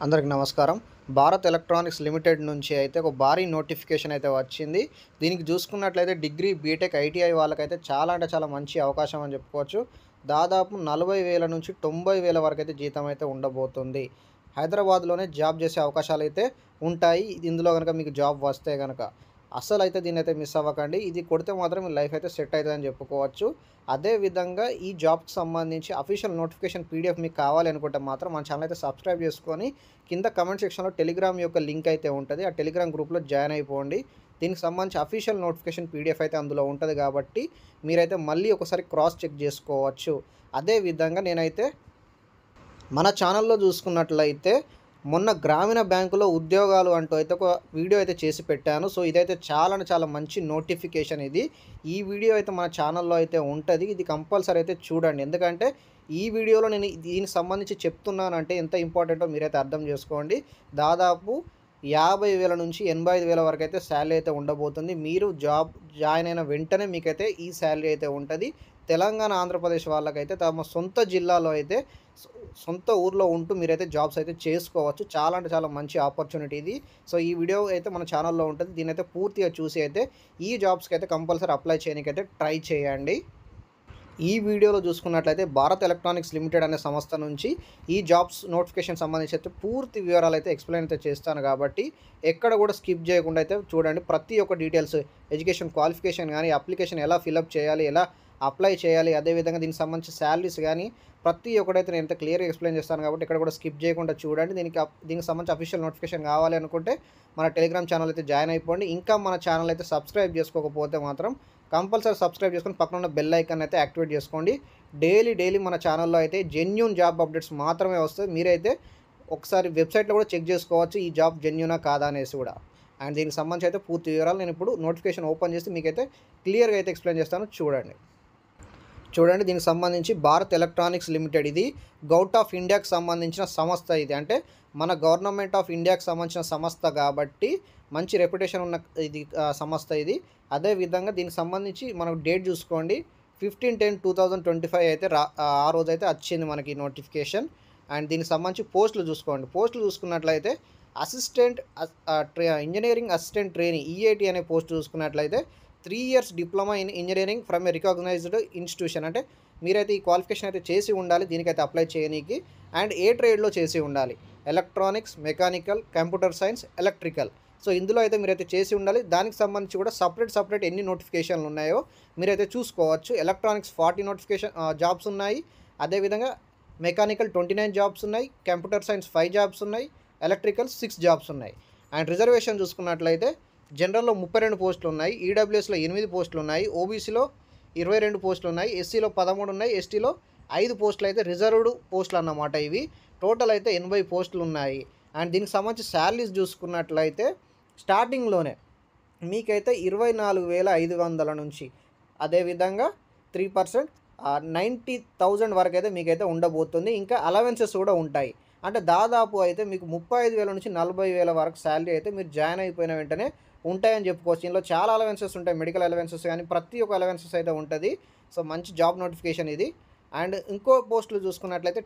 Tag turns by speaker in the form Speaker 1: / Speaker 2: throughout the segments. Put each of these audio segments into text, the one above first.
Speaker 1: అందరికి నమస్కారం. Bharat electronics limited నుంచి అయితే ఒక భారీ నోటిఫికేషన్ అయితే వచ్చింది. దీనికి చూసుకున్నట్లయితే డిగ్రీ, బీటెక్, ఐటీఐ వాళ్ళకైతే చాలా అంటే చాలా మంచి అవకాశం అని చెప్పుకోవచ్చు. దాదాపు 40,000 నుంచి 90,000 వరకైతే జీతం అయితే ఉండబోతుంది. హైదరాబాద్‌లోనే జాబ్ చేసే అవకాశాలైతే ఉంటాయి. ఇందులో గనక మీకు జాబ్ వస్తే గనక. అస్సలైతే దీన్నైతే మిస్ అవ్వకండి. ఇది కొడితే మాత్రం మీ లైఫ్ అయితే సెట్ అయితదని చెప్పుకోవచ్చు. అదే విధంగా ఈ జాబ్‌కి సంబంధించి అఫీషియల్ నోటిఫికేషన్ పీడిఎఫ్ మీకు కావాలి అనుకుంటే మాత్రం మన ఛానల్ అయితే సబ్స్క్రైబ్ చేసుకొని కింద కామెంట్ సెక్షన్‌లో టెలిగ్రామ్ యొక్క లింక్ అయితే ఉంటది. ఆ టెలిగ్రామ్ గ్రూప్‌లో జాయిన్ అయిపోండి. దీనికి సంబంధించి అఫీషియల్ నోటిఫికేషన్ పీడిఎఫ్ అయితే అందులో ఉంటది కాబట్టి మీరైతే మళ్ళీ ఒకసారి క్రాస్ చెక్ చేసుకోవచ్చు. అదే విధంగా నేనైతే మన ఛానల్‌లో చూసుకున్నట్లయితే మొన్న గ్రామీణ బ్యాంకులో ఉద్యోగాలు అంటూ అయితే ఒక వీడియో అయితే చేసి పెట్టాను. సో, ఇదైతే చాలా అంటే చాలా మంచి నోటిఫికేషన్ ఇది. ఈ వీడియో అయితే మన ఛానల్‌లో అయితే ఉంటది. ఇది కంపల్సరీ అయితే చూడండి. ఎందుకంటే ఈ వీడియోలో నేను దీనికి సంబంధించి చెప్తున్నానంటే ఎంత ఇంపార్టెంటో మీరైతే అర్థం చేసుకోండి. దాదాపు 50,000 నుంచి 85,000 వరకైతే సాలరీ అయితే ఉండబోతుంది. మీరు జాబ్ జాయిన్ అయిన వెంటనే మీకైతే ఈ సాలరీ అయితే ఉంటది. తెలంగాణ, ఆంధ్రప్రదేశ్ వాళ్ళకైతే తమ సొంత జిల్లాలో అయితే సొ సొంత ఊర్లో ఉంటూ మీరైతే జాబ్స్ అయితే చేసుకోవచ్చు. చాలా అంటే చాలా మంచి ఆపర్చునిటీ ఇది. సో, ఈ వీడియో అయితే మన ఛానల్‌లో ఉంటది. దీన్నైతే పూర్తిగా చూసి అయితే ఈ జాబ్స్‌కైతే కంపల్సరీ అప్లై చేయనీకైతే ట్రై చేయండి. ఈ వీడియోలో చూసుకున్నట్లయితే భారత్ ఎలక్ట్రానిక్స్ లిమిటెడ్ అనే సంస్థ నుంచి ఈ జాబ్స్ నోటిఫికేషన్ సంబంధించి అయితే పూర్తి వివరాలు అయితే ఎక్స్‌ప్లెయిన్ అయితే చేస్తాను కాబట్టి ఎక్కడ కూడా స్కిప్ చేయకుండా అయితే చూడండి. ప్రతి ఒక్క డీటెయిల్స్ ఎడ్యుకేషన్ క్వాలిఫికేషన్ గానీ, అప్లికేషన్ ఎలా ఫిలప్ చేయాలి, ఎలా అప్లై చేయాలి, అదేవిధంగా దీనికి సంబంధించి సాలరీస్ గానీ ప్రతి ఒక్కటైతే నేనైతే క్లియర్‌గా ఎక్స్‌ప్లెయిన్ చేస్తాను కాబట్టి ఎక్కడ కూడా స్కిప్ చేయకుండా చూడండి. దీనికి సంబంధించి అఫీషియల్ నోటిఫికేషన్ కావాలి అనుకుంటే మన టెలిగ్రామ్ ఛానల్ అయితే జాయిన్ అయిపోండి. ఇంకా మన ఛానల్ అయితే సబ్స్క్రైబ్ చేసుకోకపోతే మాత్రం కంపల్సరీ సబ్స్క్రైబ్ చేసుకొని పక్కన ఉన్న బెల్ ఐకాన్ అయితే యాక్టివేట్ చేసుకోండి. డైలీ మన ఛానల్‌లో అయితే జెన్యూన్ జాబ్ అప్డేట్స్ మాత్రమే వస్తాయి. మీరైతే ఒకసారి వెబ్‌సైట్‌లో కూడా చెక్ చేసుకోవచ్చు ఈ జాబ్ జెన్యూనా కాదా అనేసి కూడా. అండ్ దీనికి సంబంధించి అయితే పూర్తి వివరాలు నేను ఇప్పుడు నోటిఫికేషన్ ఓపెన్ చేసి మీకైతే క్లియర్‌గా అయితే ఎక్స్‌ప్లెయిన్ చేస్తాను చూడండి. చూడండి, దీనికి సంబంధించి భారత్ ఎలక్ట్రానిక్స్ లిమిటెడ్ ఇది గౌట్ ఆఫ్ ఇండియాకి సంబంధించిన సంస్థ ఇది. అంటే మన గవర్నమెంట్ ఆఫ్ ఇండియాకి సంబంధించిన సంస్థ కాబట్టి మంచి రెప్యుటేషన్ ఉన్న ఇది సంస్థ ఇది. అదే విధంగా దీనికి సంబంధించి మనం డేట్ చూసుకోండి 15/10/2025 అయితే ఆ రోజైతే వచ్చింది మనకి నోటిఫికేషన్. అండ్ దీనికి సంబంధించి పోస్టులు చూసుకోండి. పోస్టులు చూసుకున్నట్లయితే assistant engineering assistant trainee EAT అనే పోస్ట్ చూసుకున్నట్లయితే 3 years diploma in engineering from a recognized institution. అంటే మీరైతే ఈ క్వాలిఫికేషన్ అయితే చేసి ఉండాలి దీనికైతే అప్లై చేయనీకి. అండ్ ఏ ట్రేడ్‌లో చేసి ఉండాలి, electronics, mechanical, computer science, electrical. So, ఇందులో అయితే మీరైతే చేసి ఉండాలి. దానికి సంబంధించి కూడా సపరేట్ ఎన్ని నోటిఫికేషన్లు ఉన్నాయో మీరైతే చూసుకోవచ్చు. ఎలక్ట్రానిక్స్ 40 జాబ్స్ ఉన్నాయి. అదేవిధంగా మెకానికల్ 29 జాబ్స్ ఉన్నాయి. కంప్యూటర్ సైన్స్ 5 జాబ్స్ ఉన్నాయి. ఎలక్ట్రికల్ 6 జాబ్స్ ఉన్నాయి. అండ్ రిజర్వేషన్ చూసుకున్నట్లయితే జనరల్‌లో 32 పోస్టులు ఉన్నాయి. ఈడబ్ల్యూఎస్‌లో 8 పోస్టులు ఉన్నాయి. ఓబీసీలో 22 పోస్టులు ఉన్నాయి. ఎస్సీలో 13 ఉన్నాయి. ఎస్టీలో 5 పోస్టులు అయితే రిజర్వ్డ్ పోస్టులు అన్నమాట ఇవి. టోటల్ అయితే 80 పోస్టులు ఉన్నాయి. అండ్ దీనికి సంబంధించి సాలరీస్ చూసుకున్నట్లయితే స్టార్టింగ్‌లోనే మీకైతే 24,500 నుంచి అదేవిధంగా 3% 90,000 వరకైతే మీకైతే ఉండబోతుంది. ఇంకా అలవెన్సెస్ కూడా ఉంటాయి. అంటే దాదాపు అయితే మీకు 35,000 నుంచి 40,000 వరకు సాలరీ అయితే మీరు జాయిన్ అయిపోయిన వెంటనే ఉంటాయని చెప్పుకోవచ్చు. ఇందులో చాలా అలవెన్సెస్ ఉంటాయి. మెడికల్ అలవెన్సెస్ కానీ ప్రతి ఒక్క అలవెన్సెస్ అయితే ఉంటది. సో, మంచి జాబ్ నోటిఫికేషన్ ఇది. అండ్ ఇంకో పోస్టులు చూసుకున్నట్లయితే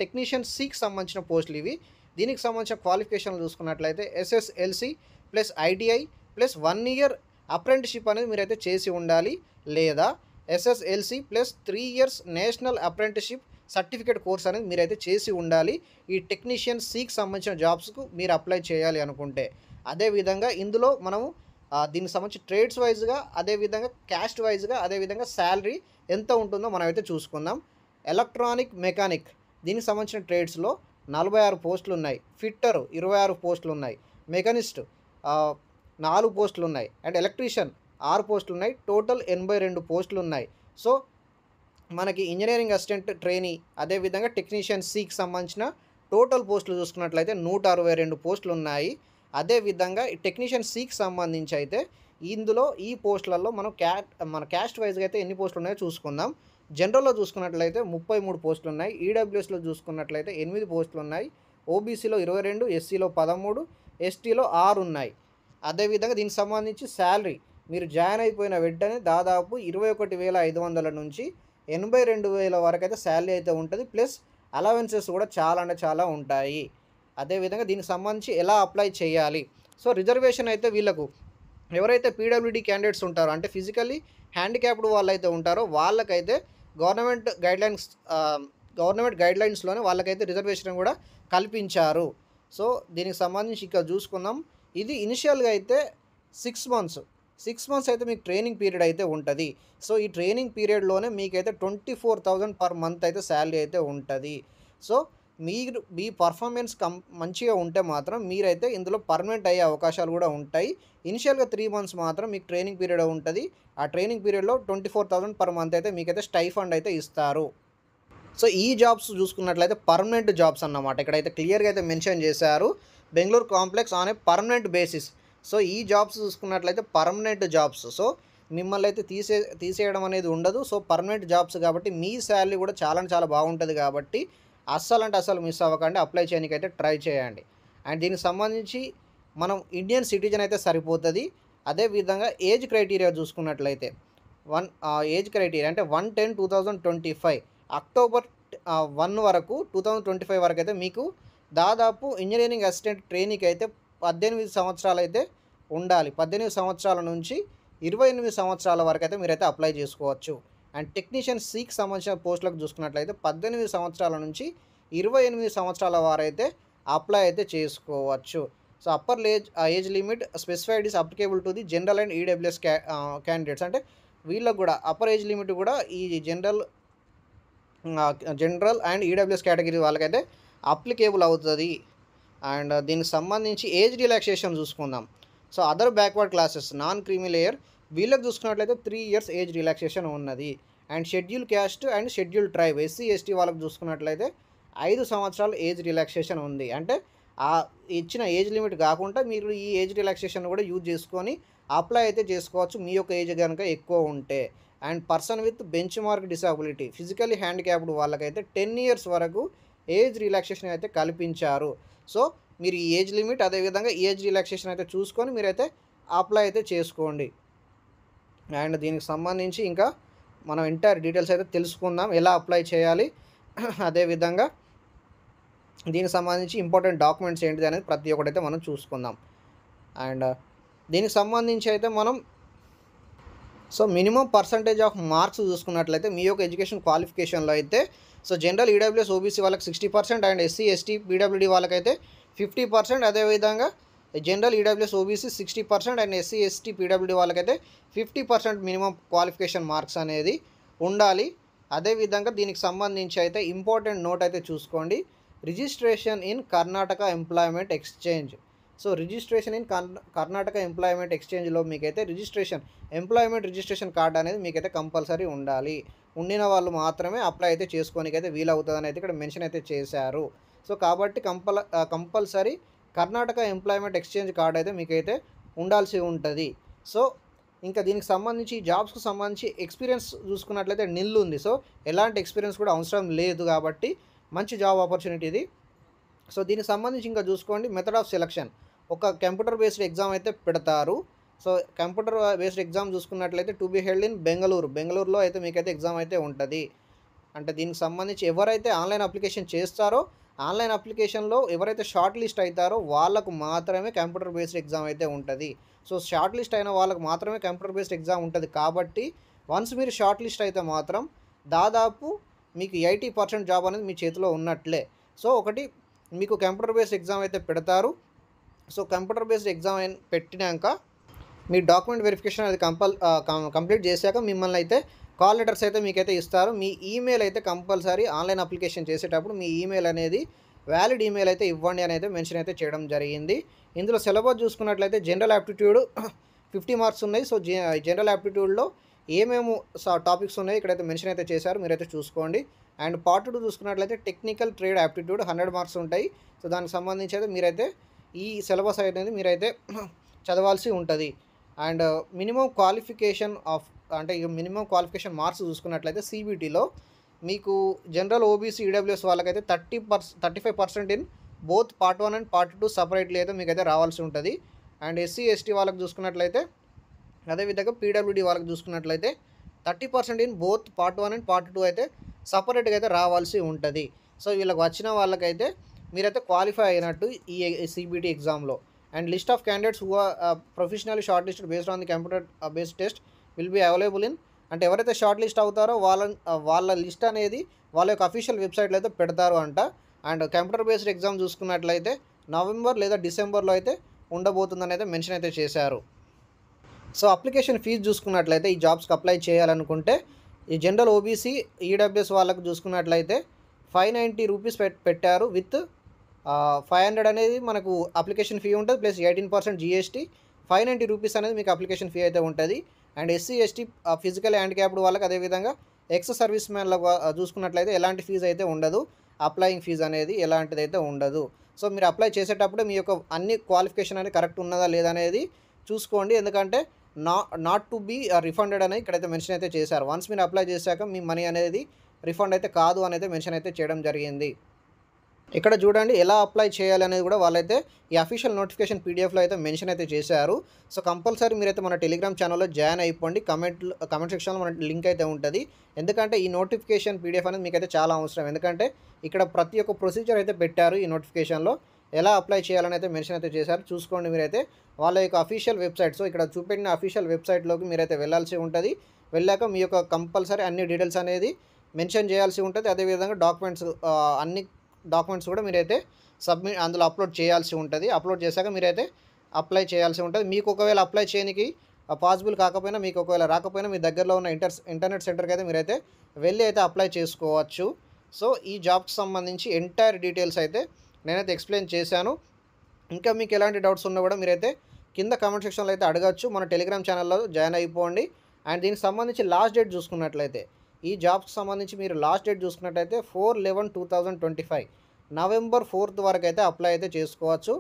Speaker 1: టెక్నీషియన్ సికి సంబంధించిన పోస్టులు ఇవి. దీనికి సంబంధించిన క్వాలిఫికేషన్లు చూసుకున్నట్లయితే SSLC plus ITI plus 1 year apprenticeship అనేది మీరైతే చేసి ఉండాలి. లేదా SSLC plus 3 years national apprenticeship certificate course అనేది మీరైతే చేసి ఉండాలి. ఈ టెక్నీషియన్ సికి సంబంధించిన జాబ్స్‌కు మీరు అప్లై చేయాలి అనుకుంటే. అదేవిధంగా ఇందులో మనము దీనికి సంబంధించి ట్రేడ్స్ వైజ్‌గా, అదేవిధంగా క్యాస్ట్ వైజ్‌గా, అదేవిధంగా సాలరీ ఎంత ఉంటుందో మనమైతే చూసుకుందాం. ఎలక్ట్రానిక్ మెకానిక్ దీనికి సంబంధించిన ట్రేడ్స్‌లో 46 పోస్టులు ఉన్నాయి. ఫిట్టరు 26 పోస్టులు ఉన్నాయి. మెకానిస్ట్ 4 పోస్టులు ఉన్నాయి. అండ్ ఎలక్ట్రీషియన్ 6 పోస్టులు ఉన్నాయి. టోటల్ 82 పోస్టులు ఉన్నాయి. సో, మనకి ఇంజినీరింగ్ అసిస్టెంట్ ట్రైనీ అదేవిధంగా టెక్నీషియన్ సికి సంబంధించిన టోటల్ పోస్టులు చూసుకున్నట్లయితే 162 పోస్టులు ఉన్నాయి. అదేవిధంగా ఈ టెక్నీషియన్ సికి సంబంధించి అయితే ఇందులో ఈ పోస్టులలో మనం మన క్యాస్ట్ వైజ్‌గా అయితే ఎన్ని పోస్టులు ఉన్నాయో చూసుకుందాం. జనరల్‌లో చూసుకున్నట్లయితే 33 పోస్టులు ఉన్నాయి. ఈడబ్ల్యూఎస్‌లో చూసుకున్నట్లయితే 8 పోస్టులు ఉన్నాయి. ఓబీసీలో 22, ఎస్సీలో 13, ఎస్టీలో 6 ఉన్నాయి. అదేవిధంగా దీనికి సంబంధించి సాలరీ మీరు జాయిన్ అయిపోయిన వెంటనే దాదాపు 21,500 నుంచి 82,000 వరకైతే సాలరీ అయితే ఉంటది. ప్లస్ అలవెన్సెస్ కూడా చాలా అంటే చాలా ఉంటాయి. అదేవిధంగా దీనికి సంబంధించి ఎలా అప్లై చేయాలి. సో రిజర్వేషన్ అయితే వీళ్ళకు ఎవరైతే పీడబ్ల్యూడీ క్యాండిడేట్స్ ఉంటారో అంటే ఫిజికల్లీ హ్యాండిక్యాప్డ్ వాళ్ళైతే ఉంటారో వాళ్ళకైతే గవర్నమెంట్ గైడ్‌లైన్స్ గవర్నమెంట్ గైడ్‌లైన్స్‌లోనే వాళ్ళకైతే రిజర్వేషన్ కూడా కల్పించారు. సో దీనికి సంబంధించి ఇక్కడ చూసుకుందాం. ఇది ఇనిషియల్‌గా అయితే 6 మంత్స్. 6 మంత్స్ అయితే మీకు ట్రైనింగ్ పీరియడ్ అయితే ఉంటది. సో ఈ ట్రైనింగ్ పీరియడ్‌లోనే మీకైతే 24,000 పర్ మంత్ అయితే సాలరీ అయితే ఉంటది. సో మీరు మీ పర్ఫార్మెన్స్ మంచిగా ఉంటే మాత్రం మీరైతే ఇందులో పర్మనెంట్ అయ్యే అవకాశాలు కూడా ఉంటాయి. ఇనిషియల్‌గా 3 మంత్స్ మాత్రం మీకు ట్రైనింగ్ పీరియడ్ ఉంటది. ఆ ట్రైనింగ్ పీరియడ్‌లో 24,000 పర్ మంత్ అయితే మీకైతే స్టైఫండ్ అయితే ఇస్తారు. సో ఈ జాబ్స్ చూసుకున్నట్లయితే పర్మనెంట్ జాబ్స్ అన్నమాట. ఇక్కడైతే క్లియర్‌గా అయితే మెన్షన్ చేశారు. Bengaluru complex on a permanent basis. So ఈ జాబ్స్ చూసుకున్నట్లయితే పర్మనెంట్ జాబ్స్. సో మిమ్మల్ని అయితే తీసేయడం అనేది ఉండదు. సో పర్మనెంట్ జాబ్స్ కాబట్టి మీ సాలరీ కూడా చాలా అంటే చాలా బాగుంటది కాబట్టి అస్సలంటే అస్సలు మిస్ అవ్వకండి. అప్లై చేయనీకైతే ట్రై చేయండి. అండ్ దీనికి సంబంధించి మనం ఇండియన్ సిటిజన్ అయితే సరిపోతది. అదే విధంగా ఏజ్ క్రైటీరియా చూసుకున్నట్లయితే ఏజ్ క్రైటీరియా అంటే 1/10/2025 అక్టోబర్ 1 వరకు 2025 వరకైతే మీకు దాదాపు ఇంజినీరింగ్ అసిస్టెంట్ ట్రైనీకి అయితే 18 సంవత్సరాలైతే ఉండాలి. 18 సంవత్సరాల నుంచి 28 సంవత్సరాల వరకైతే మీరైతే అప్లై చేసుకోవచ్చు. అండ్ టెక్నీషియన్ సికి సంబంధించిన పోస్టులకు చూసుకున్నట్లయితే 18 సంవత్సరాల నుంచి 28 సంవత్సరాల వారైతే అప్లై అయితే చేసుకోవచ్చు. So upper age limit specified is applicable to the general and EWS candidates. అంటే వీళ్ళకి కూడా అప్పర్ ఏజ్ లిమిట్ కూడా ఈ జనరల్ అండ్ ఈడబ్ల్యూఎస్ కేటగిరీ వాళ్ళకైతే అప్లికేబుల్ అవుతుంది. అండ్ దీనికి సంబంధించి ఏజ్ రిలాక్సేషన్ చూసుకుందాం. So other backward classes non creamy layer వీళ్ళకి చూసుకున్నట్లయితే 3 ఇయర్స్ ఏజ్ రిలాక్సేషన్ ఉన్నది. And schedule caste and schedule tribe SC ST వాళ్ళకి చూసుకున్నట్లయితే 5 సంవత్సరాలు ఏజ్ రిలాక్సేషన్ ఉంది. అంటే ఆ ఇచ్చిన ఏజ్ లిమిట్ కాకుండా మీరు ఈ ఏజ్ రిలాక్సేషన్ కూడా యూజ్ చేసుకొని అప్లై అయితే చేసుకోవచ్చు మీ యొక్క ఏజ్ కనుక ఎక్కువ ఉంటే. And person with bench mark disability physically handicapped వాళ్ళకైతే 10 ఇయర్స్ వరకు ఏజ్ రిలాక్సేషన్ అయితే కల్పించారు. సో మీరు ఈ ఏజ్ లిమిట్ అదేవిధంగా ఏజ్ రిలాక్సేషన్ అయితే చూసుకొని మీరైతే అప్లై అయితే చేసుకోండి. అండ్ దీనికి సంబంధించి ఇంకా మనం ఎంటైర్ డీటెయిల్స్ అయితే తెలుసుకుందాం ఎలా అప్లై చేయాలి. అదేవిధంగా దీనికి సంబంధించి ఇంపార్టెంట్ డాక్యుమెంట్స్ ఏంటిది అనేది ప్రతి ఒక్కటైతే మనం చూసుకుందాం. అండ్ దీనికి సంబంధించి అయితే మనం so minimum percentage of marks చూసుకున్నట్లయితే మీ యొక్క ఎడ్యుకేషన్ క్వాలిఫికేషన్లో అయితే సో జనరల్ ఈడబ్ల్యూఎస్ ఓబీసీ వాళ్ళకి 60% అండ్ ఎస్సీ ఎస్టీ పీడబ్ల్యూడీ వాళ్ళకైతే 50%. అదేవిధంగా general EWS OBC 60% and SC ST PWD వాళ్ళకైతే 50% మినిమం క్వాలిఫికేషన్ మార్క్స్ అనేది ఉండాలి. అదేవిధంగా దీనికి సంబంధించి అయితే ఇంపార్టెంట్ నోట్ అయితే చూసుకోండి. Registration in Karnataka employment exchange. So registration in Karnataka employment ఎక్స్చేంజ్లో మీకైతే ఎంప్లాయ్మెంట్ రిజిస్ట్రేషన్ కార్డ్ అనేది మీకైతే కంపల్సరీ ఉండాలి. ఉండిన వాళ్ళు మాత్రమే అప్లై అయితే చేసుకోనికైతే వీలవుతుందని అయితే ఇక్కడ మెన్షన్ అయితే చేశారు. సో కాబట్టి compulsory Karnataka employment exchange card అయితే మీకైతే ఉండాల్సి ఉంటుంది. సో ఇంకా దీనికి సంబంధించి జాబ్స్కి సంబంధించి ఎక్స్పీరియన్స్ చూసుకున్నట్లయితే నిల్ ఉంది. సో ఎలాంటి ఎక్స్పీరియన్స్ కూడా అవసరం లేదు కాబట్టి మంచి జాబ్ ఆపర్చునిటీ ఇది. సో దీనికి సంబంధించి ఇంకా చూసుకోండి మెథడ్ ఆఫ్ సెలక్షన్ ఒక కంప్యూటర్ బేస్డ్ ఎగ్జామ్ అయితే పెడతారు. సో కంప్యూటర్ బేస్డ్ ఎగ్జామ్ చూసుకున్నట్లయితే టు బి హెల్డ్ ఇన్ బెంగళూరులో అయితే మీకైతే ఎగ్జామ్ అయితే ఉంటుంది. అంటే దీనికి సంబంధించి ఎవరైతే ఆన్లైన్ అప్లికేషన్ చేస్తారో ఆన్లైన్ అప్లికేషన్లో ఎవరైతే షార్ట్ లిస్ట్ అవుతారో వాళ్ళకు మాత్రమే కంప్యూటర్ బేస్డ్ ఎగ్జామ్ అయితే ఉంటుంది. సో షార్ట్ లిస్ట్ అయిన వాళ్ళకు మాత్రమే కంప్యూటర్ బేస్డ్ ఎగ్జామ్ ఉంటుంది కాబట్టి వన్స్ మీరు షార్ట్ లిస్ట్ అయితే మాత్రం దాదాపు మీకు 80% జాబ్ అనేది మీ చేతిలో ఉన్నట్లే. సో ఒకటి మీకు కంప్యూటర్ బేస్డ్ ఎగ్జామ్ అయితే పెడతారు. సో కంప్యూటర్ బేస్డ్ ఎగ్జామ్ పెట్టినాక మీ డాక్యుమెంట్ వెరిఫికేషన్ అది కంప్లీట్ చేశాక మిమ్మల్ని అయితే కాల్ లెటర్స్ అయితే మీకైతే ఇస్తారు. మీ ఈమెయిల్ అయితే కంపల్సరీ ఆన్లైన్ అప్లికేషన్ చేసేటప్పుడు మీ ఈమెయిల్ అనేది వ్యాలిడ్ ఈమెయిల్ అయితే ఇవ్వండి అని అయితే మెన్షన్ అయితే చేయడం జరిగింది. ఇందులో సిలబస్ చూసుకున్నట్లయితే జనరల్ యాప్టిట్యూడ్ 50 మార్క్స్ ఉన్నాయి. సో జనరల్ యాప్టిట్యూడ్లో ఏమేమి టాపిక్స్ ఉన్నాయో ఇక్కడైతే మెన్షన్ అయితే చేశారు, మీరైతే చూసుకోండి. అండ్ పార్ట్ 2 చూసుకున్నట్లయితే టెక్నికల్ ట్రేడ్ యాప్టిట్యూడ్ 100 మార్క్స్ ఉంటాయి. సో దానికి సంబంధించి అయితే మీరైతే ఈ సిలబస్ అనేది మీరైతే చదవాల్సి ఉంటుంది. అండ్ మినిమం క్వాలిఫికేషన్ మార్క్స్ చూసుకున్నట్లయితే సిబిటీలో మీకు జనరల్ ఓబీసీ ఈడబ్ల్యూఎస్ వాళ్ళకైతే 35% in both part 1 and part 2 separately అయితే మీకైతే రావాల్సి ఉంటుంది. అండ్ ఎస్సీ ఎస్టీ వాళ్ళకి చూసుకున్నట్లయితే అదేవిధంగా పీడబ్ల్యూడీ వాళ్ళకి చూసుకున్నట్లయితే 30% in both part 1 and part 2 అయితే సపరేట్గా అయితే రావాల్సి ఉంటుంది. సో వీళ్ళకి వచ్చిన వాళ్ళకైతే మీరైతే క్వాలిఫై అయినట్టు ఈ సీబీటీ ఎగ్జామ్‌లో. And list of candidates who are professionally short listed based on the computer based test will be available in, అంటే ఎవరైతే షార్ట్ లిస్ట్ అవుతారో వాళ్ళ లిస్ట్ అనేది వాళ్ళ యొక్క అఫీషియల్ వెబ్‌సైట్‌లో అయితే పెడతారు అంట. అండ్ కంప్యూటర్ బేస్డ్ ఎగ్జామ్ చూసుకున్నట్లయితే నవంబర్ లేదా డిసెంబర్‌లో అయితే ఉండబోతుందని అయితే మెన్షన్ అయితే చేశారు. సో అప్లికేషన్ ఫీజు చూసుకున్నట్లయితే ఈ జాబ్స్‌కి అప్లై చేయాలనుకుంటే ఈ జనరల్ ఓబీసీ, ఈడబ్ల్యూఎస్ వాళ్ళకి చూసుకున్నట్లయితే రూ. 590 పెట్టారు విత్ 500 అనేది మనకు అప్లికేషన్ ఫీ ఉంటుంది. Plus 18% GST. రూ. 590 అనేది మీకు అప్లికేషన్ ఫీ అయితే ఉంటుంది. And SC, ST, physical handicapped వాళ్ళకి అదేవిధంగా ఎక్స్ సర్వీస్ మ్యాన్లకు చూసుకున్నట్లయితే ఎలాంటి ఫీజు అయితే ఉండదు. అప్లయింగ్ ఫీజు అనేది ఎలాంటిదైతే ఉండదు. సో మీరు అప్లై చేసేటప్పుడు మీ యొక్క అన్ని క్వాలిఫికేషన్ అనేది కరెక్ట్ ఉన్నదా లేదా అనేది చూసుకోండి. ఎందుకంటే నాట్ టు బీ రిఫండెడ్ అని ఇక్కడైతే మెన్షన్ అయితే చేశారు. వన్స్ మీరు అప్లై చేశాక మీ మనీ అనేది రిఫండ్ అయితే కాదు అనేది మెన్షన్ అయితే చేయడం జరిగింది. ఇక్కడ చూడండి ఎలా అప్లై చేయాలి అనేది కూడా వాళ్ళైతే ఈ అఫీషియల్ నోటిఫికేషన్ పీడిఎఫ్లో అయితే మెన్షన్ అయితే చేశారు. సో కంపల్సరీ మీరైతే మన టెలిగ్రామ్ ఛానల్లో జాయిన్ అయిపోండి. కమెంట్ సెక్షన్లో మన లింక్ అయితే ఉంటుంది. ఎందుకంటే ఈ నోటిఫికేషన్ పీడిఎఫ్ అనేది మీకైతే చాలా అవసరం. ఎందుకంటే ఇక్కడ ప్రతి ఒక్క ప్రొసీజర్ అయితే పెట్టారు. ఈ నోటిఫికేషన్లో ఎలా అప్లై చేయాలని అయితే మెన్షన్ అయితే చేశారు. చూసుకోండి మీరైతే వాళ్ళ యొక్క అఫీషియల్ వెబ్సైట్. సో ఇక్కడ చూపెట్టిన అఫీషియల్ వెబ్సైట్లోకి మీరైతే వెళ్ళాల్సి ఉంటుంది. వెళ్ళాక మీ యొక్క కంపల్సరీ అన్ని డీటెయిల్స్ అనేది మెన్షన్ చేయాల్సి ఉంటుంది. అదేవిధంగా అన్ని డాక్యుమెంట్స్ కూడా మీరైతే అందులో అప్లోడ్ చేయాల్సి ఉంటుంది. అప్లోడ్ చేశాక మీరైతే అప్లై చేయాల్సి ఉంటుంది. మీకు ఒకవేళ అప్లై చేయడానికి పాసిబుల్ కాకపోయినా, మీకు ఒకవేళ రాకపోయినా మీ దగ్గరలో ఉన్న ఇంటర్నెట్ సెంటర్కి అయితే మీరైతే వెళ్ళి అయితే అప్లై చేసుకోవచ్చు. సో ఈ జాబ్కి సంబంధించి ఎంటైర్ డీటెయిల్స్ అయితే నేనైతే ఎక్స్ప్లెయిన్ చేశాను. ఇంకా మీకు ఎలాంటి డౌట్స్ ఉన్నా కూడా మీరైతే కింద కామెంట్ సెక్షన్లో అయితే అడగచ్చు. మన టెలిగ్రామ్ ఛానల్లో జాయిన్ అయిపోండి. అండ్ దీనికి సంబంధించి లాస్ట్ డేట్ చూసుకున్నట్లయితే ఈ జాబ్స్కి సంబంధించి మీరు లాస్ట్ డేట్ చూసుకున్నట్లయితే 4/11/2025 నవంబర్ 4th వరకు అయితే అప్లై అయితే చేసుకోవచ్చు.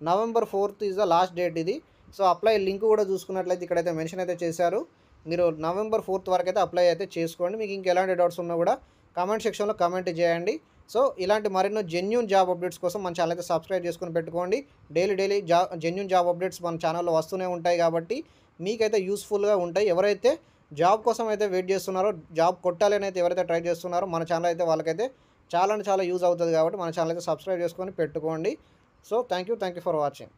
Speaker 1: November 4th is the last date ఇది. సో అప్లై లింక్ కూడా చూసుకున్నట్లయితే ఇక్కడైతే మెన్షన్ అయితే చేశారు. మీరు నవంబర్ 4th వరకు అయితే అప్లై అయితే చేసుకోండి. మీకు ఇంకెలాంటి డౌట్స్ ఉన్నా కూడా కామెంట్ సెక్షన్లో కామెంట్ చేయండి. సో ఇలాంటి మరెన్నో జెన్యూన్ జాబ్ అప్డేట్స్ కోసం మన ఛానల్ అయితే సబ్స్క్రైబ్ చేసుకొని పెట్టుకోండి. డైలీ జెన్యూన్ జాబ్ అప్డేట్స్ మన ఛానల్లో వస్తూనే ఉంటాయి కాబట్టి మీకైతే యూస్ఫుల్గా ఉంటాయి. ఎవరైతే జాబ్ కోసం అయితే వెయిట్ చేస్తున్నారో, జాబ్ కొట్టాలని అయితే ఎవరైతే ట్రై చేస్తున్నారో మన ఛానల్ అయితే వాళ్ళకైతే చాలా యూజ్ అవుతుంది కాబట్టి మన ఛానల్ అయితే సబ్స్క్రైబ్ చేసుకొని పెట్టుకోండి. So thank you for watching.